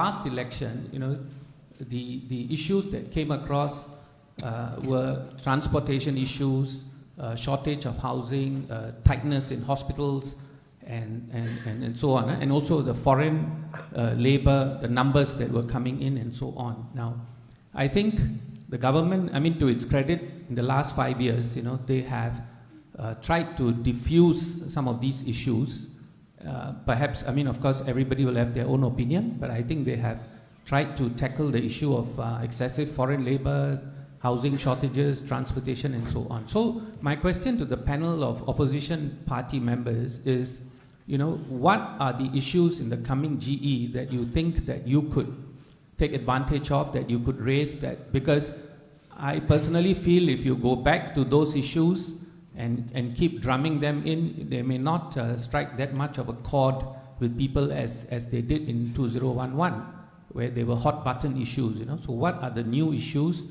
last election, the issues that came across were transportation issues, shortage of housing, tightness in hospitals, and so on, and also the foreign labor, the numbers that were coming in, and so on. Now, I think the government, to its credit, in the last 5 years, they have tried to diffuse some of these issues. Perhaps, of course, everybody will have their own opinion, but I think they have tried to tackle the issue of excessive foreign labor, housing shortages, transportation, and so on. So my question to the panel of opposition party members is, what are the issues in the coming GE that you think that you could take advantage of, that you could raise that? Because I personally feel if you go back to those issues and keep drumming them in, they may not strike that much of a chord with people as they did in 2011, where they were hot button issues. So what are the new issues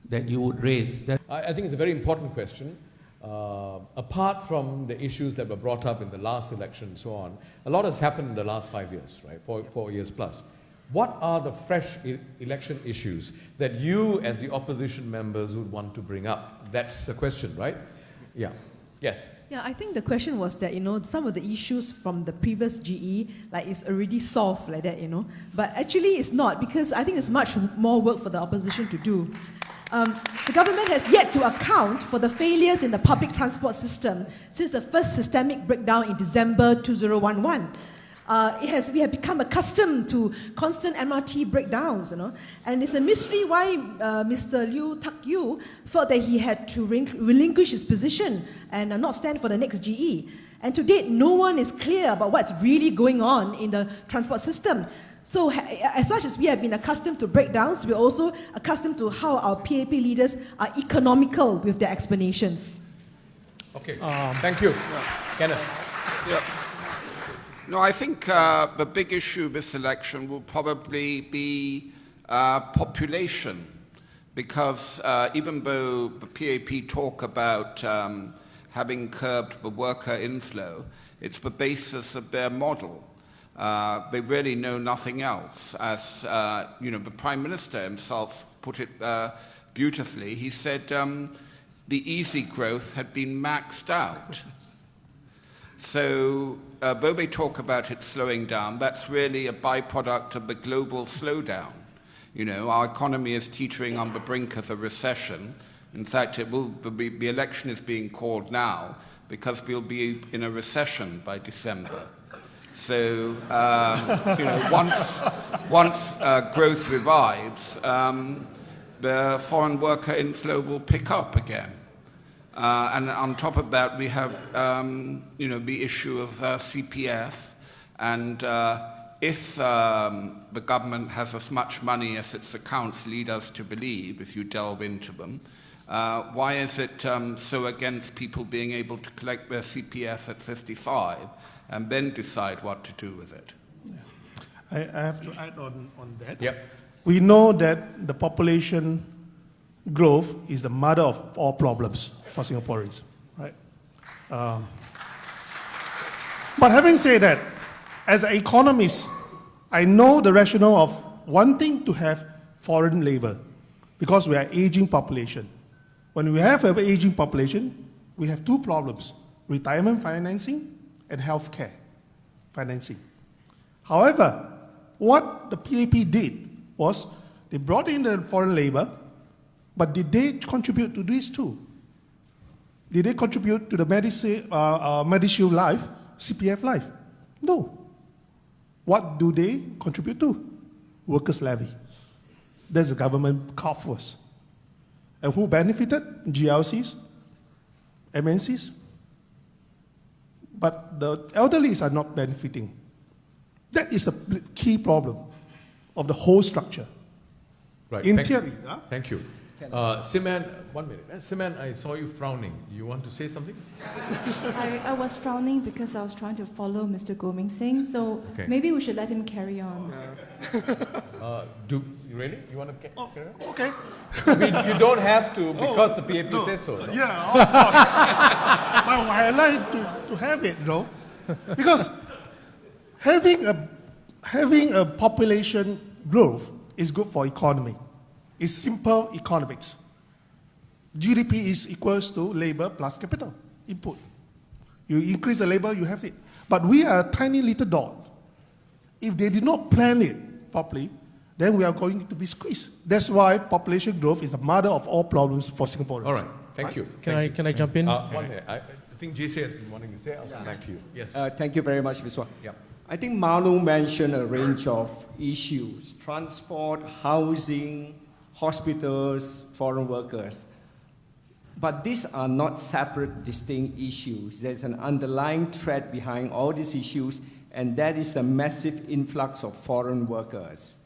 that you would raise? I think it's a very important question. Apart from the issues that were brought up in the last election and so on, a lot has happened in the last 5 years, right? 4 years plus. What are the fresh election issues that you as the opposition members would want to bring up? That's the question, right? Yeah. Yes. Yeah, I think the question was that, some of the issues from the previous GE, it's already solved like that, But actually it's not, because I think it's much more work for the opposition to do. The government has yet to account for the failures in the public transport system since the first systemic breakdown in December 2011. We have become accustomed to constant MRT breakdowns, and it's a mystery why Mr. Liu Tak-yu felt that he had to relinquish his position and not stand for the next GE. And to date, no one is clear about what's really going on in the transport system. So as much as we have been accustomed to breakdowns, we're also accustomed to how our PAP leaders are economical with their explanations. Okay, thank you. Kenneth. Yeah. No, I think the big issue this election will probably be population, because even though the PAP talk about having curbed the worker inflow, it's the basis of their model. They really know nothing else. As the Prime Minister himself put it beautifully, he said the easy growth had been maxed out. So though they talk about it slowing down, that's really a byproduct of the global slowdown. Our economy is teetering on the brink of a recession. In fact, the election is being called now because we'll be in a recession by December. So, once growth revives, the foreign worker inflow will pick up again. And on top of that, we have, the issue of CPF. And if the government has as much money as its accounts lead us to believe, if you delve into them, why is it so against people being able to collect their CPF at 55 and then decide what to do with it? Yeah. I have to add on that. Yep. We know that the population growth is the mother of all problems for Singaporeans, right? But having said that, as an economist, I know the rationale of wanting to have foreign labor because we are an aging population. When we have an aging population, we have two problems: retirement financing and healthcare financing. However, what the PAP did was they brought in the foreign labor, but did they contribute to this too? Did they contribute to the Medishield Life, CPF Life? No. What do they contribute to? Workers' levy. That's the government coffers. And who benefited? GLCs, MNCs. But the elderlies are not benefiting. That is the key problem of the whole structure. Right. In theory. Thank you. Siman, 1 minute. Siman, I saw you frowning. You want to say something? I was frowning because I was trying to follow Mr. Goh Meng Seng, so maybe we should let him carry on. Really? You want to carry on? Okay. You don't have to because the PAP says so. No? Yeah, of course. Well, I like to have it, Because having a having a population growth is good for economy. It's simple economics. GDP is equals to labor plus capital input. You increase the labor, you have it. But we are a tiny little dot. If they did not plan it properly, then we are going to be squeezed. That's why population growth is the mother of all problems for Singaporeans. All right, thank you. Can I jump in? One minute. I think JC has been wanting to say. I'll come back to you. Yes. Thank you very much, Viswa. Yeah. I think Manu mentioned a range of issues: transport, housing, hospitals, foreign workers. But these are not separate, distinct issues. There's an underlying thread behind all these issues, and that is the massive influx of foreign workers.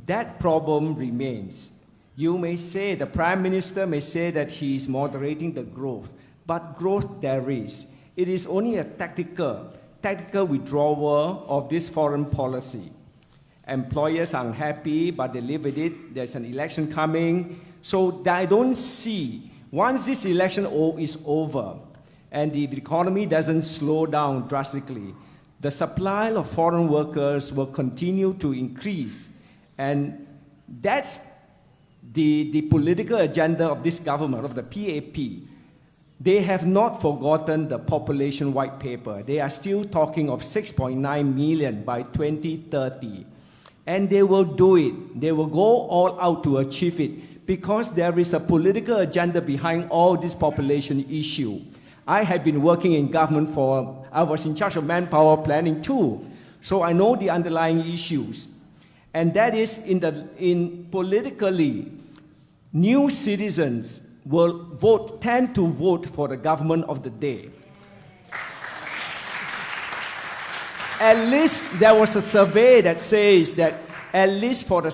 That problem remains. You may say, the Prime Minister may say that he is moderating the growth, but growth there is. It is only a tactical withdrawal of this foreign policy. Employers are unhappy, but they live with it. There's an election coming. So I don't see, once this election is over and the economy doesn't slow down drastically, the supply of foreign workers will continue to increase. And that's the political agenda of this government, of the PAP. They have not forgotten the population white paper. They are still talking of 6.9 million by 2030. And they will do it. They will go all out to achieve it, because there is a political agenda behind all this population issue. I had been working in government I was in charge of manpower planning too, so I know the underlying issues. And that is in politically, new citizens will tend to vote for the government of the day. At least there was a survey that says that at least for the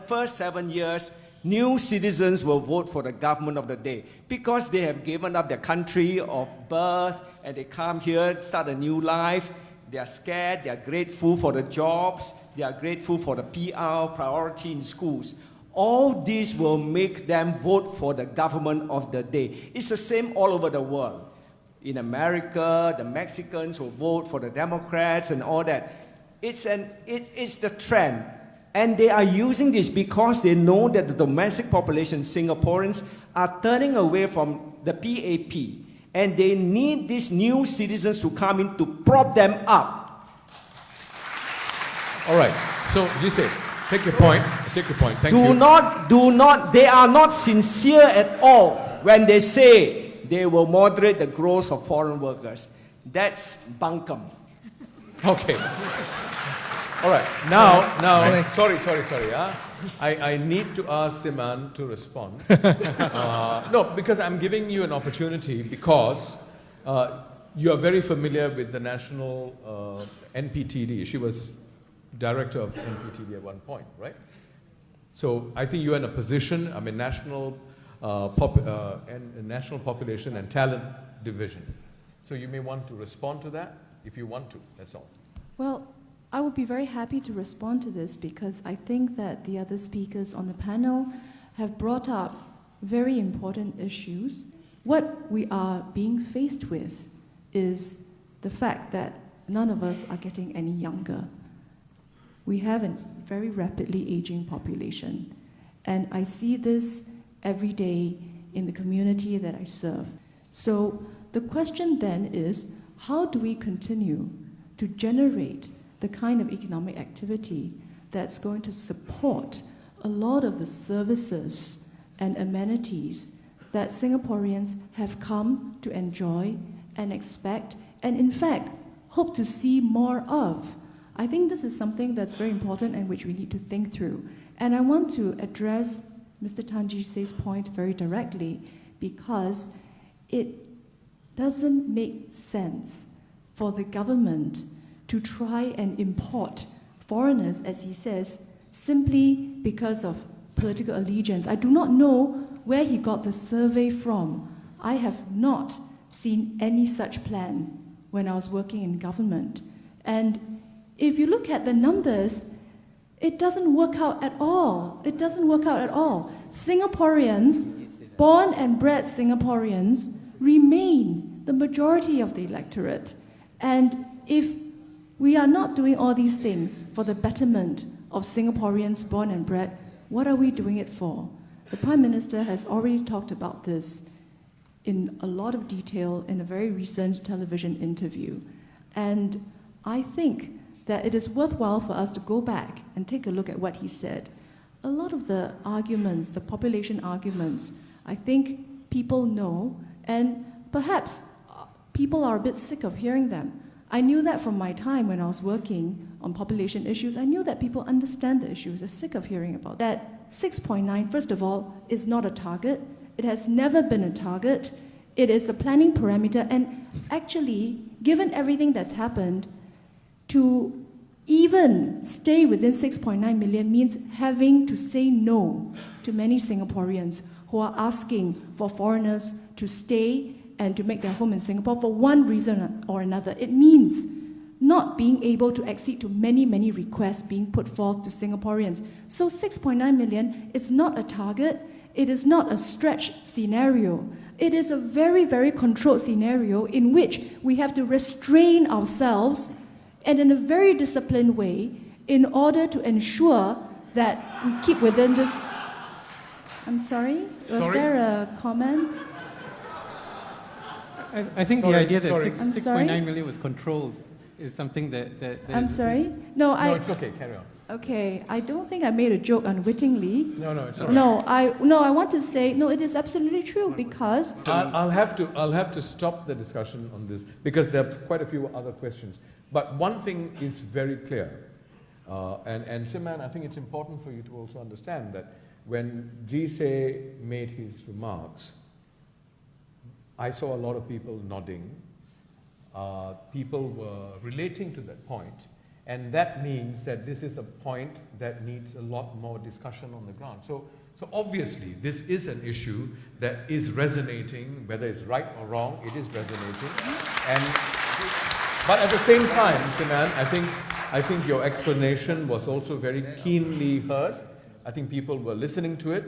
first 7 years, new citizens will vote for the government of the day, because they have given up their country of birth and they come here, start a new life. They are scared, they are grateful for the jobs, they are grateful for the PR priority in schools. All this will make them vote for the government of the day. It's the same all over the world. In America, the Mexicans will vote for the Democrats and all that. It's the trend. And they are using this because they know that the domestic population, Singaporeans, are turning away from the PAP. And they need these new citizens to come in to prop them up. All right. So, Jose, take your point. Take your point. Thank you. Do not, they are not sincere at all when they say they will moderate the growth of foreign workers. That's bunkum. Okay. All right. Now, sorry. I need to ask Siman to respond. No, because I'm giving you an opportunity, because you are very familiar with the national NPTD. She was director of NPTD at one point, right? So I think you're in a position, I mean, national population and talent division. So you may want to respond to that if you want to, that's all. Well, I would be very happy to respond to this, because I think that the other speakers on the panel have brought up very important issues. What we are being faced with is the fact that none of us are getting any younger. We have a very rapidly aging population, and I see this every day in the community that I serve. So the question then is, how do we continue to generate the kind of economic activity that's going to support a lot of the services and amenities that Singaporeans have come to enjoy and expect, and in fact, hope to see more of? I think this is something that's very important and which we need to think through. And I want to address Mr. Tan Jee Se's point very directly, because it doesn't make sense for the government to try and import foreigners, as he says, simply because of political allegiance. I do not know where he got the survey from. I have not seen any such plan when I was working in government. And if you look at the numbers, it doesn't work out at all. It doesn't work out at all. Singaporeans, born and bred Singaporeans, remain the majority of the electorate. And if we are not doing all these things for the betterment of Singaporeans born and bred, what are we doing it for? The Prime Minister has already talked about this in a lot of detail in a very recent television interview. And I think that it is worthwhile for us to go back and take a look at what he said. A lot of the arguments, the population arguments, I think people know, and perhaps people are a bit sick of hearing them. I knew that from my time when I was working on population issues. I knew that people understand the issues, they're sick of hearing about that. 6.9, first of all, is not a target. It has never been a target. It is a planning parameter, and actually, given everything that's happened, to even stay within 6.9 million means having to say no to many Singaporeans who are asking for foreigners to stay and to make their home in Singapore for one reason or another. It means not being able to accede to many, many requests being put forth to Singaporeans. So 6.9 million is not a target. It is not a stretch scenario. It is a very, very controlled scenario in which we have to restrain ourselves and in a very disciplined way in order to ensure that we keep within this. I'm sorry? Was there a comment? I think the idea that I'm 6.9 sorry? million was controlled is something that I'm is- sorry? No, it's okay, carry on. Okay, I don't think I made a joke unwittingly. No, it's all right. No, I want to say, no, it is absolutely true because I'll have to stop the discussion on this because there are quite a few other questions. But one thing is very clear, and Siman, I think it's important for you to also understand that when Jise made his remarks, I saw a lot of people nodding. People were relating to that point. And that means that this is a point that needs a lot more discussion on the ground. So obviously, this is an issue that is resonating, whether it's right or wrong, it is resonating. But at the same time, Siman, I think your explanation was also very keenly heard. I think people were listening to it.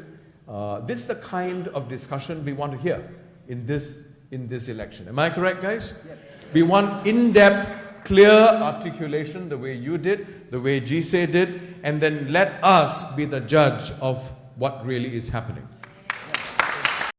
This is the kind of discussion we want to hear in this election. Am I correct, guys? Yes. We want in-depth, clear articulation, the way you did, the way Jise did, and then let us be the judge of what really is happening.